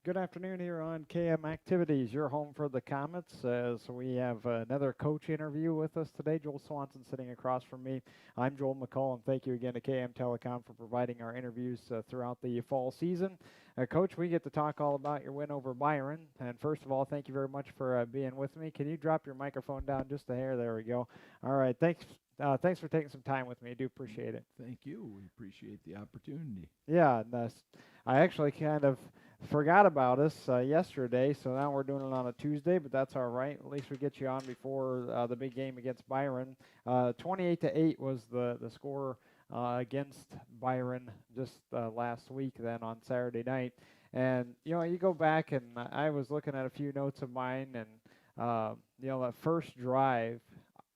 Good afternoon here on KM Activities, your home for the Comets. As we have another coach interview with us today, Joel Swanson sitting across from me. I'm Joel McCall, and thank you again to KM Telecom for providing our interviews throughout the fall season. Coach, we get to talk all about your win over Byron. And first of all, thank you very much for being with me. Can you drop your microphone down just a hair? There we go. All right, thanks. Thanks for taking some time with me. I do appreciate it. Thank you. We appreciate the opportunity. Yeah, and, I actually kind of forgot about us yesterday, so now we're doing it on a Tuesday, but that's all right. At least we get you on before the big game against Byron. 28-8 was the score against Byron just last week. Then on Saturday night, and you go back and I was looking at a few notes of mine, and that first drive.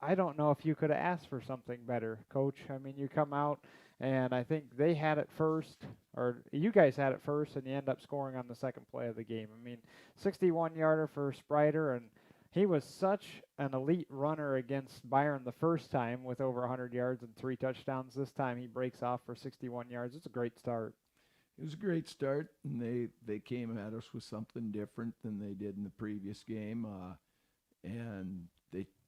I don't know if you could have asked for something better, Coach. I mean, you come out and I think they had it first, or you guys had it first, and you end up scoring on the second play of the game. I mean, 61-yarder for Sprider, and he was such an elite runner against Byron the first time with over 100 yards and 3 touchdowns. This time he breaks off for 61 yards. It's a great start. It was a great start, and they came at us with something different than they did in the previous game, and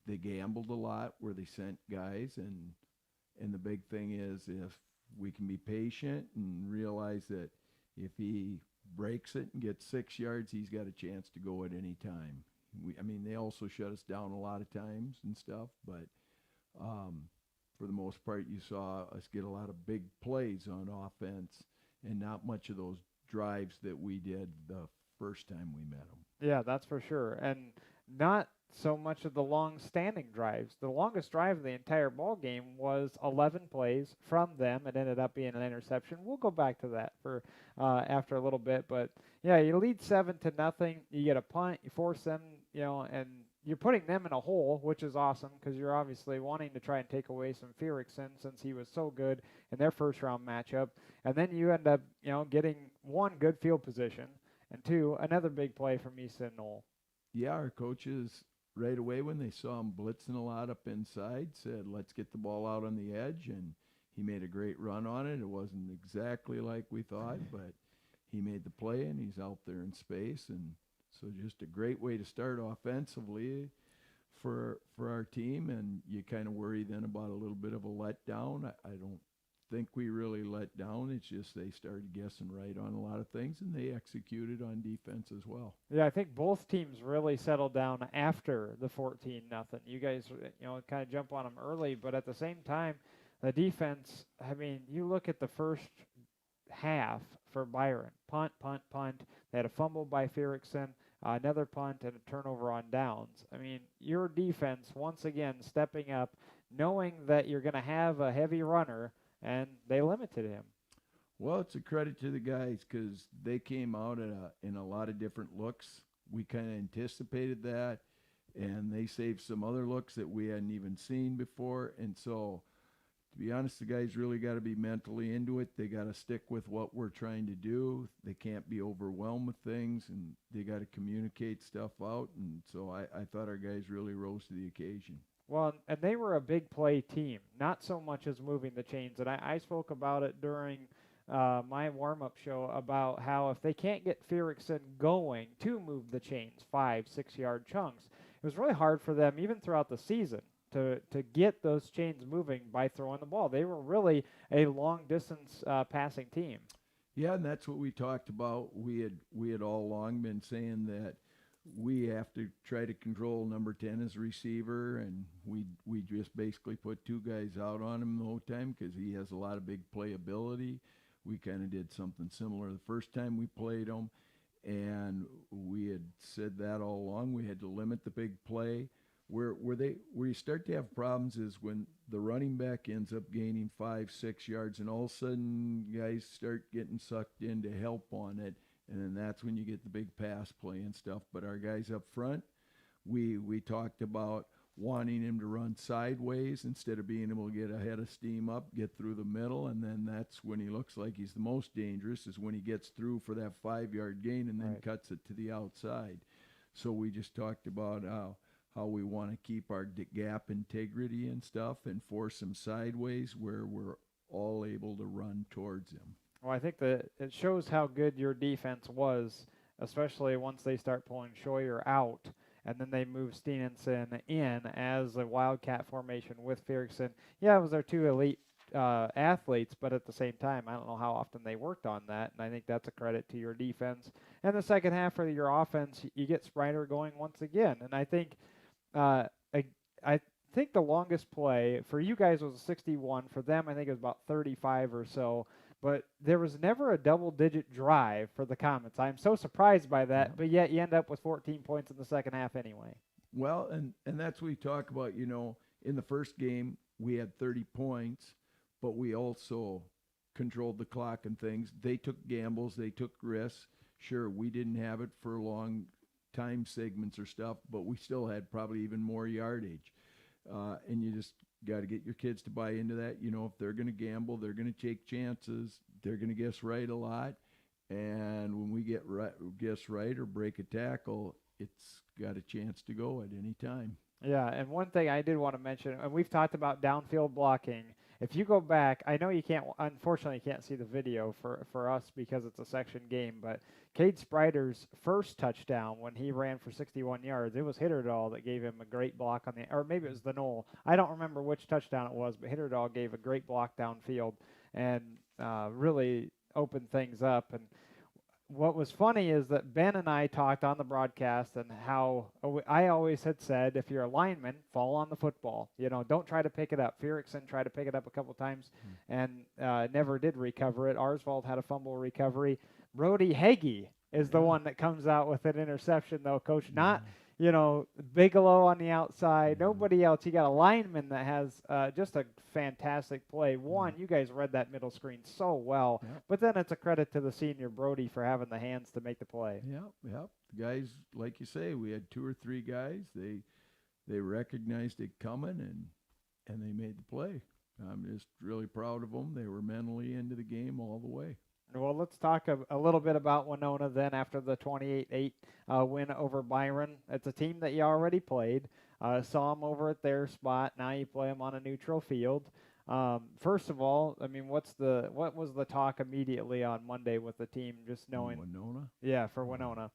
they gambled a lot where they sent guys, and the big thing is if we can be patient and realize that if he breaks it and gets 6 yards, he's got a chance to go at any time. They also shut us down a lot of times and stuff, but for the most part, you saw us get a lot of big plays on offense and not much of those drives that we did the first time we met them. Yeah, that's for sure. And not so much of the long-standing drives. The longest drive of the entire ball game was 11 plays from them. It ended up being an interception. We'll go back to that for after a little bit. But yeah, you lead 7-0. You get a punt. You force them, and you're putting them in a hole, which is awesome because you're obviously wanting to try and take away some Ferrickson since he was so good in their first-round matchup. And then you end up, getting one, good field position, and two, another big play from Easton Knoll. Yeah, our coaches right away when they saw him blitzing a lot up inside said, let's get the ball out on the edge, and he made a great run on it. It wasn't exactly like we thought, but he made the play, and he's out there in space, and so just a great way to start offensively for our team, and you kind of worry then about a little bit of a letdown. I don't think we really let down. It's just they started guessing right on a lot of things, and they executed on defense as well. Yeah, I think both teams really settled down after the 14-0. You guys, kind of jump on them early, but at the same time, the defense, I mean, you look at the first half for Byron. Punt, punt, punt. They had a fumble by Ferrickson, another punt, and a turnover on downs. I mean, your defense, once again, stepping up, knowing that you're going to have a heavy runner, and they limited him. Well, it's a credit to the guys because they came out in a lot of different looks. We kind of anticipated that, and they saved some other looks that we hadn't even seen before. And so, to be honest, the guys really got to be mentally into it. They got to stick with what we're trying to do. They can't be overwhelmed with things, and they got to communicate stuff out. And so I thought our guys really rose to the occasion. Well, and they were a big play team, not so much as moving the chains. And I spoke about it during my warm-up show about how if they can't get Ferrickson going to move the chains 5-6 yard chunks, it was really hard for them even throughout the season to get those chains moving by throwing the ball. They were really a long-distance passing team. Yeah, and that's what we talked about. We had all along been saying that we have to try to control number 10 as a receiver, and we just basically put two guys out on him the whole time because he has a lot of big playability. We kind of did something similar the first time we played him, and we had said that all along. We had to limit the big play. Where you start to have problems is when the running back ends up gaining 5-6 yards, and all of a sudden guys start getting sucked in to help on it, and then that's when you get the big pass play and stuff. But our guys up front, we talked about wanting him to run sideways instead of being able to get ahead of steam up, get through the middle, and then that's when he looks like he's the most dangerous is when he gets through for that 5-yard gain and then cuts it to the outside. So we just talked about how we want to keep our gap integrity and stuff and force him sideways where we're all able to run towards him. Well, I think that it shows how good your defense was especially once they start pulling Scheuer out. And then they move Steenenson in as a Wildcat formation with Ferguson. Yeah, it was their two elite athletes, but at the same time, I don't know how often they worked on that, and I think that's a credit to your defense. And the second half of your offense, you get Sprider going once again, and I think uh, I think the longest play for you guys was 61. For them, I think it was about 35 or so. But there was never a double-digit drive for the Comets. I'm so surprised by that, Yeah. but yet you end up with 14 points in the second half anyway. Well, and that's what we talk about. In the first game we had 30 points, but we also controlled the clock and things. They took gambles, they took risks. Sure, we didn't have it for long time segments or stuff, but we still had probably even more yardage. And you just got to get your kids to buy into that. If they're going to gamble, they're going to take chances. They're going to guess right a lot. And when we guess right or break a tackle, it's got a chance to go at any time. Yeah, and one thing I did want to mention, and we've talked about downfield blocking. If you go back, I know you can't, unfortunately, you can't see the video for us because it's a section game, but Cade Sprider's first touchdown when he ran for 61 yards, it was Hitterdahl that gave him a great block on the, or maybe it was the Knoll. I don't remember which touchdown it was, but Hitterdahl gave a great block downfield and really opened things up. And what was funny is that Ben and I talked on the broadcast and how I always had said, if you're a lineman, fall on the football. Don't try to pick it up. Ferrickson tried to pick it up a couple times and never did recover it. Arsvold had a fumble recovery. Brody Heggie is the one that comes out with an interception, though, Coach. Not, Bigelow on the outside. Nobody else. You got a lineman that has just a fantastic play. One, you guys read that middle screen so well, but then it's a credit to the senior Brody for having the hands to make the play. Yep. The guys, like you say, we had 2 or 3 guys. They recognized it coming and they made the play. I'm just really proud of them. They were mentally into the game all the way. Well, let's talk a little bit about Winona then after the 28-8 win over Byron. It's a team that you already played. Saw them over at their spot. Now you play them on a neutral field. First of all, I mean, what was the talk immediately on Monday with the team, just knowing? Winona? Yeah, for Winona.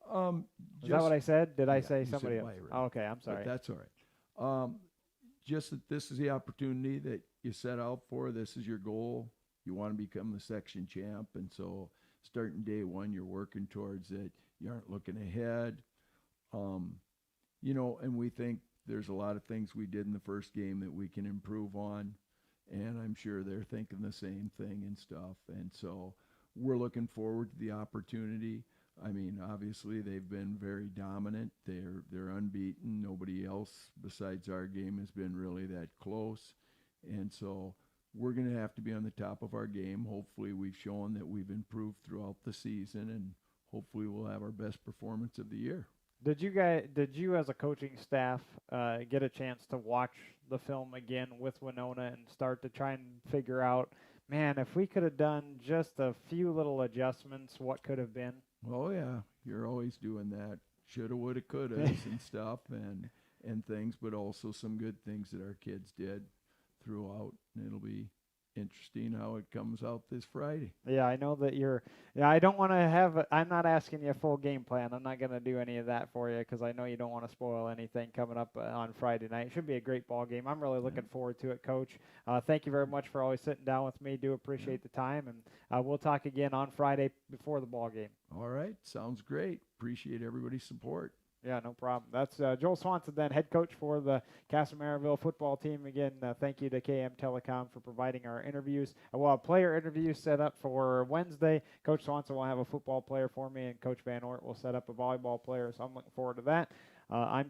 Is Just, that what I said? Did I say you somebody said else? Byron. Oh, okay, I'm sorry. But that's all right. Just that this is the opportunity that you set out for. This is your goal. You want to become the section champ, and so starting day one, you're working towards it. You aren't looking ahead. And we think there's a lot of things we did in the first game that we can improve on, and I'm sure they're thinking the same thing and stuff. And so we're looking forward to the opportunity. I mean, obviously they've been very dominant. They're unbeaten. Nobody else besides our game has been really that close, and so we're going to have to be on the top of our game. Hopefully we've shown that we've improved throughout the season, and hopefully we'll have our best performance of the year. Did you as a coaching staff get a chance to watch the film again with Winona and start to try and figure out, man, if we could have done just a few little adjustments, what could have been? Oh yeah, you're always doing that. Shoulda, woulda, couldas and stuff and things, but also some good things that our kids did throughout, and it'll be interesting how it comes out this Friday. Yeah, I know that I don't want to I'm not asking you a full game plan. I'm not going to do any of that for you because I know you don't want to spoil anything coming up on Friday night. It should be a great ball game. I'm really looking forward to it, Coach. Thank you very much for always sitting down with me. Do appreciate the time, and we'll talk again on Friday before the ball game. All right, sounds great. Appreciate everybody's support. Yeah, no problem. That's Joel Swanson, then head coach for the Casamareville football team. Again, thank you to KM Telecom for providing our interviews. We'll have player interviews set up for Wednesday. Coach Swanson will have a football player for me, and Coach Van Ort will set up a volleyball player, so I'm looking forward to that. I'm Joel